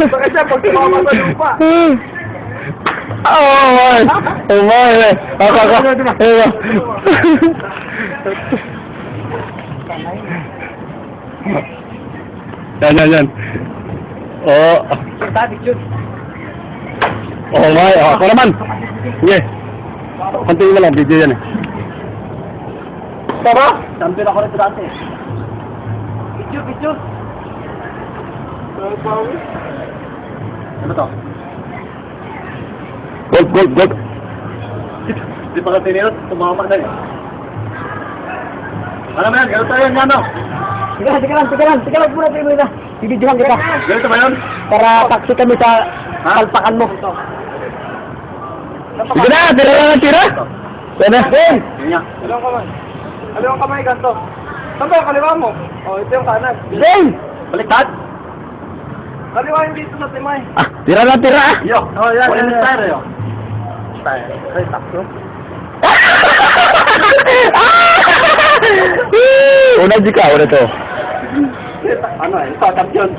Bakit siya pag tumama sa lupa? Oh my. Yan. Oh. Oh my. Ako naman. Sige. Konting mo lang. Video yan eh. Tara! Champion ako rito dati. Picture. Ano to? Gold. Di pa ka tinirot, tumama na yun. Alam mo yan, gano'n tayo yan, ano? Sige lang muna tayo muna. Bibidyohan kita. Ganito ba yun? Para taksi kami sa palpakan mo. Sige na. Tira lang. Sana. Dalawang kamay, ganito. Saan ba yung kaliwa mo? O, ito yung kanan. Zane! Baliktad. Kaliwa yung dito sa timay. Tira lang. Yo, yan. Wala yung tire, yo. Tire. Ay, takso. Una jika, una to. Ano ito, champion.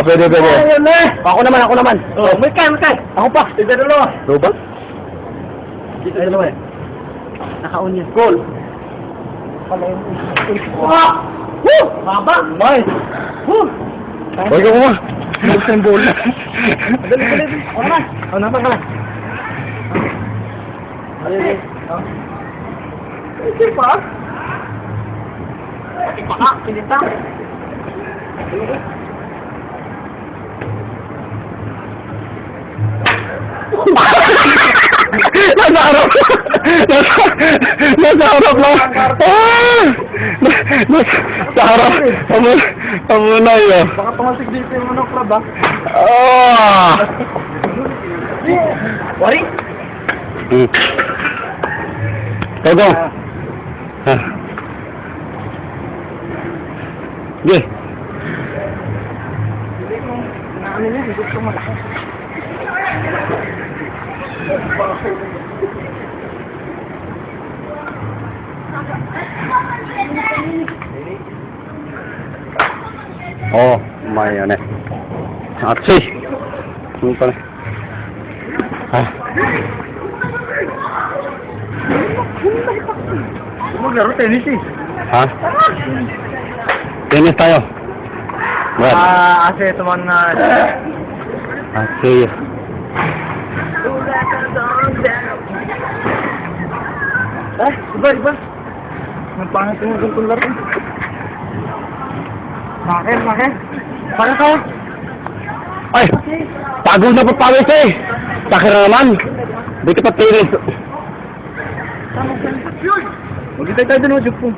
Pwede. Ayun eh. Ako naman. Oh, may kay. Ako pa. Ito dalawa. Robot? Dito dalawa eh. Naka-on yan. Goal. Woo! Baba! May! Woo! Huwag ka mo. Gusto yung bola. Dali. Ako naman ka. Ayun. Ito pa? Pati pa ka, kinita. Nasa harap lang. Nasa harap. Pamunay yun. Baka tumasig dito yung ano, crab ah. Wari? Go. Sige. Hindi mo, naano niya, gusto malaki. Oh, may ano. Atsi. Ano pa na? Maglaro tennis eh. Ha? Tennis tayo. Well. Kasi ito man na... Atsi. Iba. Nagpangit yung gantong laro. Bakit? Bakit ka? Ay! Pagod na papawis eh! Sakit na naman! Dito pa tennis. Magkita tayo dun, Jupong.